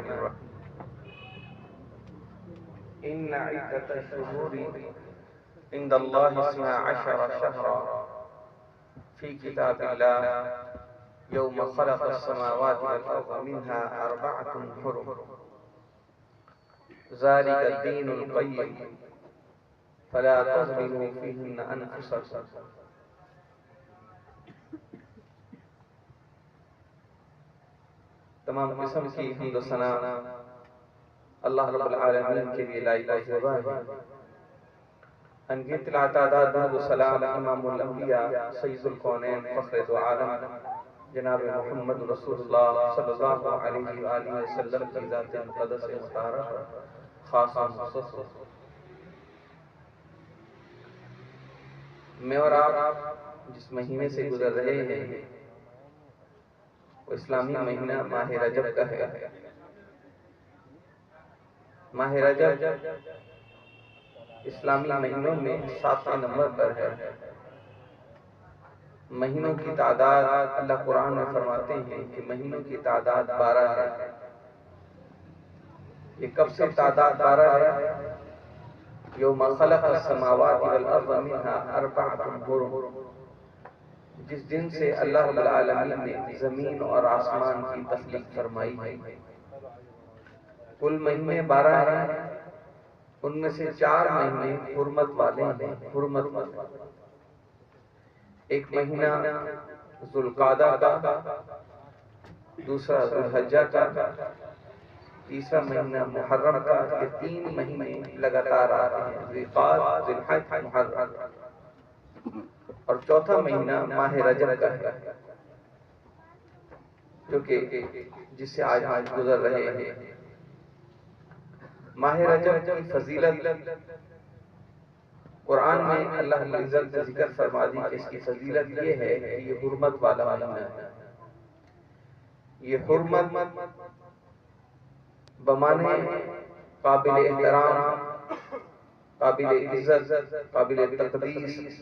الرحمن الرحيم إن عدة الشهور عند الله 12 شهرا في كتاب الله يوم خلق السماوات والأرض منها 4 حرم ذلك الدين القيم فلا تظلموا فيهن أنفسكم. تمام قسم کی حمد و ثنا اللہ رب العالمین کے لیے لائق ہے. انگیت العطادات درود و سلام امام الانبیاء سید الکونین فخر دو عالم جناب محمد رسول اللہ صلی اللہ علیہ وآلہ وسلم کی ذات مقدس مطہرہ خاص مخصوص. میں اور آپ جس مہینے سے گزر رہے ہیں وہ اسلامی مہینہ ماہ رجب کا ہے. ماہ رجب اسلامی مہینوں میں 7 نمبر پر ہے. مہینوں کی تعداد اللہ قرآن میں فرماتے ہیں کہ مہینوں کی تعداد 12 ہے. یہ کب سے تعداد 12 ہے؟ یوم خلق السماوات والارض منها 4 حرم، جس دن سے اللہ رب العالمین نے زمین اور آسمان کی تخلیق فرمائی ہے. کل مہینے 12 ہیں، ان میں سے 4 مہینے حرمت والے ہیں. حرمت ایک مہینہ ذوالقعدہ کا، دوسرا ذوالحجہ کا، تیسرا مہینہ محرم کا. یہ 3 مہینے لگاتار آتے ہیں، ذوالقعدہ، ذوالحج، محرم. اور چوتھا مہینہ ماہ رجب کا ہے جو کہ جس سے آج گزر رہے ہیں. ماہ رجب کی فضیلت قرآن میں اللہ رب العزت نے ذکر فرما دی کہ اس کی فضیلت یہ ہے کہ یہ حرمت والا مہینہ ہے. یہ حرمت بمانے قابل احترام، قابل عزت، قابل تقدیس،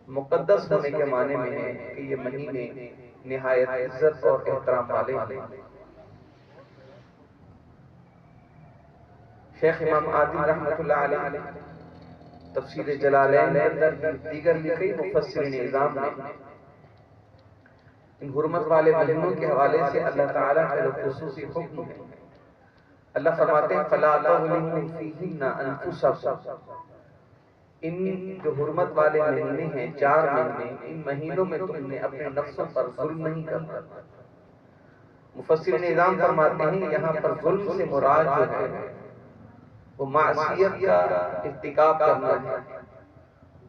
مقدس ہونے کے معنی میں ہے کہ یہ مہینے نہایت عزت اور احترام والے ہیں. شیخ امام عادل رحمۃ اللہ علیہ تفسیر جلالین اندر دیگر بھی کئی مفسرین اعظام نے ان حرمت والے مہینوں کے حوالے سے اللہ تعالیٰ کا خصوصی حکم ہے. اللہ فرماتے ہیں فَلَا تَظْلِمُوا فِيهِنَّ أَنفُسَكُمْ. ان جو حرمت والے مہینے ہیں 4 مہینے، ان مہینوں میں تم نے اپنے نفسوں پر ظلم نہیں کرنا. مفسرین اعظام فرماتے ہیں یہاں پر ظلم سے مراد جو ہے وہ معصیت کا ارتکاب کرنا ہے،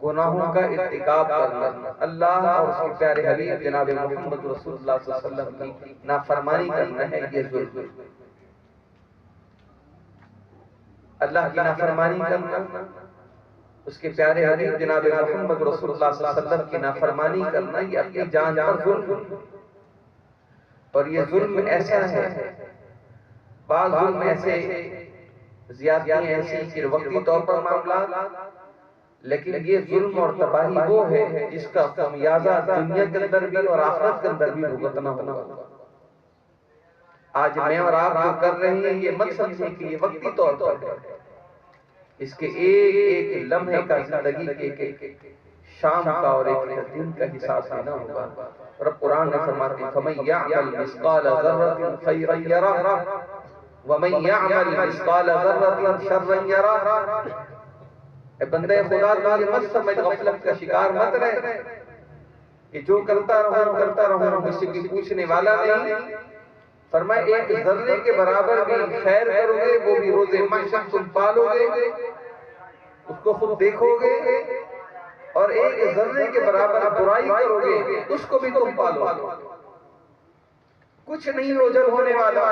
گناہوں کا ارتکاب کرنا، اللہ اور اس کے پیارے حبیب جناب محمد رسول اللہ صلی اللہ علیہ وسلم کی نافرمانی کرنا ہے. یہ ظلم اللہ کی نافرمانی کرنا، اس کے پیارے حبیب جناب محمد رسول اللہ صلی اللہ علیہ وسلم کی نافرمانی کرنا، یہ اپنی جان پر ظلم. اور یہ ظلم ایسا ہے، بعض ظلم ایسے زیادتیاں ایسی کہ وقتی طور پر معاملات، لیکن یہ ظلم اور تباہی وہ ہے جس کا خمیازہ دنیا کے اندر بھی اور آخرت کے اندر بھی بھگتنا ہوگا. آج میں اور آپ جو کر رہے ہیں یہ مت سمجھیں کہ یہ وقتی طور پر ہے. اس کے ایک ایک لمحے کا زندگی کے شام کا اور ایک دن کا حساب دینا ہوگا. رب قرآن میں فرماتے ہیں فَمَنْ يَعْمَلْ مِثْقَالَ ذَرَّةٍ خَيْرًا يَرَهُ وَمَنْ يَعْمَلْ مِثْقَالَ ذَرَّةٍ شَرًّا يَرَهُ. اے بندے خدا تو یہ مت سمجھ، غفلت کا شکار مت رہے کہ جو کرتا رہوں مجھ سے کوئی پوچھنے والا نہیں. فرمائے ایک ذرے کے برابر بھی خیر کرو گے وہ بھی روز محشر تم پالو گے، اس کو خود دیکھو گے. اور ایک ذرے کے برابر برائی کرو گے اس کو بھی تم پالو گے. کچھ نہیں اوجھل ہونے والا.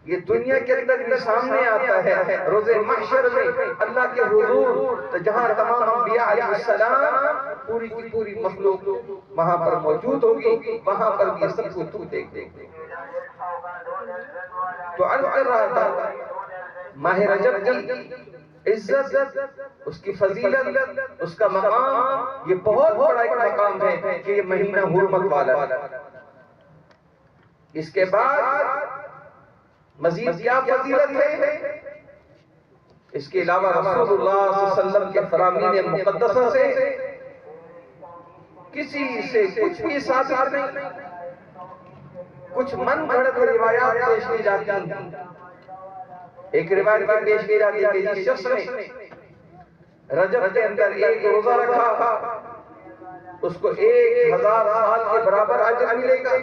یہ دنیا کے اندر بھی سامنے آتا ہے روز محشر میں اللہ کے حضور جہاں تمام انبیاء علیہ السلام پوری کی پوری مخلوق وہاں پر موجود ہوگی، وہاں پر بھی سب کو تو دیکھ دے. تو عرض کر رہا تھا ماہ رجب کی عزت، اس کی فضیلت، اس کا مقام، یہ بہت بڑا ایک مقام ہے کہ یہ مہینہ حرمت والا ہے. اس کے بعد مزید کیا فضیلت ہے؟ اس کے علاوہ رسول اللہ صلی اللہ علیہ وسلم کے فرامین مقدسہ سے کسی سے کچھ بھی ثابت نہیں، کچھ من گھڑت روایات پیش کی جاتی ہیں۔ ایک روایت میں پیش کی جاتی ہے کہ جس شخص نے رجب کے اندر ایک روزہ رکھا اس کو 1000 سال کے برابر اجر ملے گا،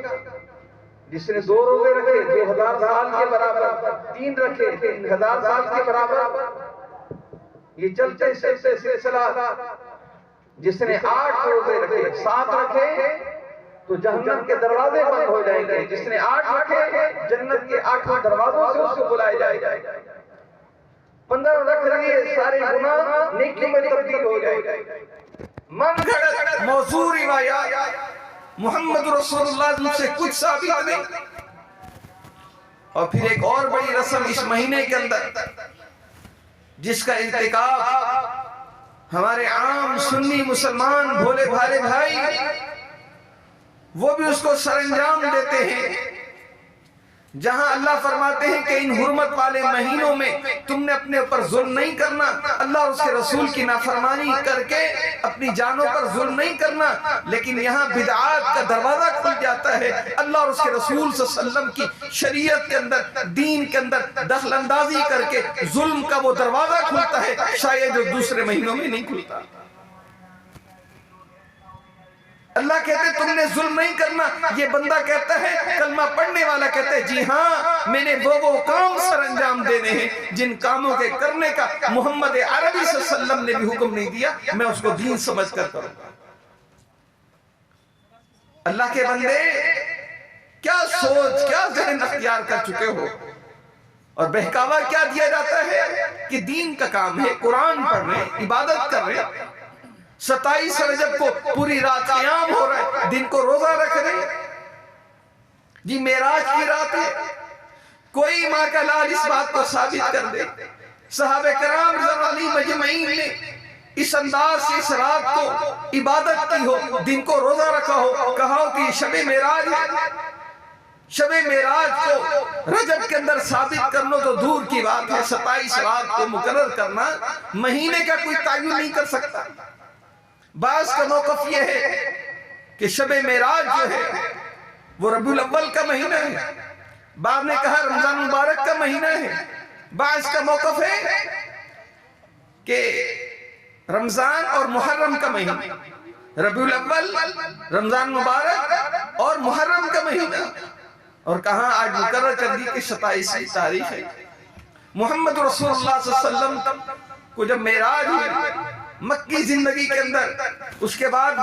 جس نے 2 روزے رکھے 2000 سال کے برابر، 3 رکھے 3000 سال کے برابر، یہ چلتے سلسلہ، جس نے 8 روزے رکھے 7 رکھے تو جہنم کے دروازے بند ہو جائیں گے، جس نے 8 رکھے جنت کے 8 دروازوں سے اس کو بلائے جائے گا، 15 رکھ لیے سارے گناہ نیکی میں تبدیل ہو جائے گا۔ من گھڑت موضوع روایات محمد رسول اللہ سے کچھ ثابت نہیں۔ اور پھر ایک اور بڑی رسم اس مہینے کے اندر جس کا ارتکاب ہمارے عام سنی مسلمان بھولے بھالے بھائی وہ بھی اس کو سر انجام دیتے ہیں، جہاں اللہ فرماتے ہیں کہ ان حرمت والے مہینوں میں تم نے اپنے اوپر ظلم نہیں کرنا، اللہ اور اس کے رسول کی نافرمانی کر کے اپنی جانوں پر ظلم نہیں کرنا، لیکن یہاں بدعات کا دروازہ کھل جاتا ہے، اللہ اور اس کے رسول صلی اللہ علیہ وسلم کی شریعت کے اندر دین کے اندر دخل اندازی کر کے ظلم کا وہ دروازہ کھلتا ہے شاید جو دوسرے مہینوں میں نہیں کھلتا۔ اللہ کہتے ہیں تم نے ظلم نہیں کرنا، یہ بندہ کہتا ہے، کلمہ پڑھنے والا کہتا ہے جی ہاں میں نے وہ کام سر انجام دینے ہیں جن کاموں کے کرنے کا محمد عربی صلی اللہ علیہ وسلم نے بھی حکم نہیں دیا، میں اس کو دین سمجھ کر کروں گا۔ اللہ کے بندے کیا سوچ کیا ذہن اختیار کر چکے ہو، اور بہکاوا کیا دیا جاتا ہے کہ دین کا کام ہے، قرآن پڑھ رہے عبادت کر رہے، 27 رجب کو پوری رات قیام ہو رہا ہے، دن کو روزہ رکھ رہے جی معراج کی رات ہے، کوئی ماں کا لال اس بات کو ثابت کر دے۔ صحابہ کرام رضی اللہ عنہم مجمعین نے اس انداز سے اس رات کو عبادت کی ہو، دن کو روزہ رکھا ہو، کہا ہو کہ شب معراج ہے۔ شب معراج کو رجب کے اندر ثابت کرنا تو دور کی بات ہے، 27 رات کو مقرر کرنا مہینے کا کوئی تعین نہیں کر سکتا۔ بعض کا موقف یہ ہے کہ شب معراج جو ہے وہ ربیع الاول کا مہینہ ہے، بعض نے کہا رمضان مبارک کا مہینہ ہے، بعض کا موقف ہے کہ رمضان اور محرم کا مہینہ، ربیع الاول رمضان مبارک اور محرم کا مہینہ، اور کہاں آج مقرر کر دی کہ 27 تاریخ ہے۔ محمد رسول اللہ صلی اللہ علیہ وسلم کو جب معراج ہوئی مکی زندگی کے اندر، اس کے بعد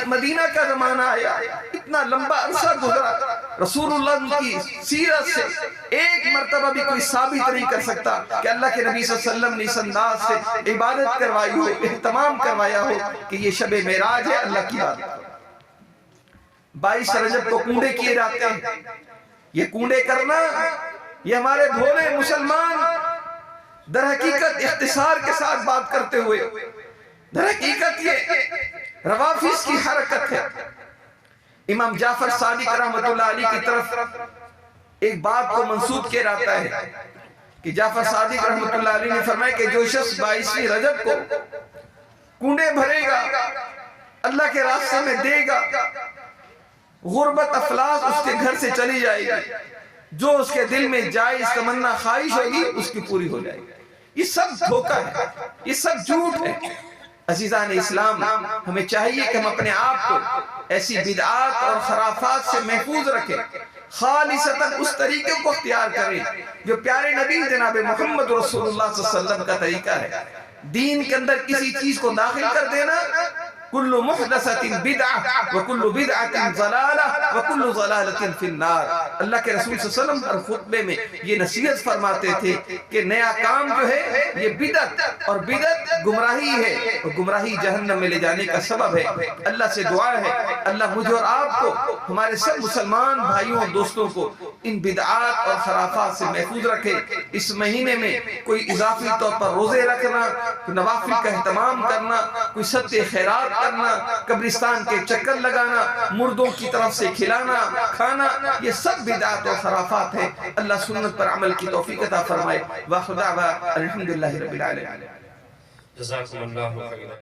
مدینہ کا زمانہ آیا، اتنا لمبا عرصہ گزرا، رسول اللہ کی سیرت سے ایک مرتبہ بھی کوئی ثابت نہیں کر سکتا کہ اللہ کے نبی صلی اللہ علیہ وسلم نے اس انداز سے عبادت کروائی ہو، اہتمام کروایا ہو کہ یہ شب معراج ہے اللہ کی عبادت۔ 22 رجب کو کنڈے کیے جاتے ہیں، یہ کنڈے کرنا یہ ہمارے بھولے مسلمان در حقیقت اختصار کے ساتھ بات کرتے ہوئے در حقیقت یہ روافظ کی حرکت ہے۔ امام جعفر صادق رحمۃ اللہ علیہ کی طرف ایک بات کو منسوب کیا جاتا ہے کہ جعفر صادق رحمۃ اللہ علیہ نے فرمایا کہ جو شخص 22 رجب کو کنڈے بھرے گا، اللہ کے راستے میں دے گا، غربت افلاس اس کے گھر سے چلی جائے گی، جو اس کے دل میں جائز تمنا خواہش ہوگی اس کی پوری ہو جائے گی۔ یہ سب دھوکہ ہے، یہ سب جھوٹ ہے۔ عزیزان اسلام، ہمیں چاہیے کہ ہم اپنے آپ کو ایسی بدعات اور خرافات سے محفوظ رکھیں، خالصتاً اس طریقے کو اختیار کریں جو پیارے نبی جناب محمد رسول اللہ صلی اللہ علیہ وسلم کا طریقہ ہے۔ دین کے اندر کسی چیز کو داخل کر دینا، کل محدثۃ بدعہ وکل بدعۃ ضلالہ وکل ضلالۃ فی النار۔ اللہ کے رسول صلی اللہ علیہ وسلم ہر خطبے میں یہ نصیحت فرماتے تھے کہ نیا کام جو ہے یہ بدعت، اور بدعت گمراہی ہے، اور گمراہی جہنم میں لے جانے کا سبب ہے۔ اللہ سے دعا ہے اللہ مجھے اور آپ کو، ہمارے سب مسلمان بھائیوں اور دوستوں کو ان بدعات اور خرافات سے محفوظ رکھے۔ اس مہینے میں کوئی اضافی طور پر روزے رکھنا، کوئی نوافل کا اہتمام کرنا، کوئی صدقے خیرات کرنا، قبرستان کے چکر لگانا، مردوں کی طرف سے کھلانا کھانا، یہ سب بدعات و خرافات ہیں۔ اللہ سنت پر عمل کی توفیق عطا فرمائے۔ وآخر دعوانا الحمدللہ رب العالمین۔ جزاکم اللہ خیرا۔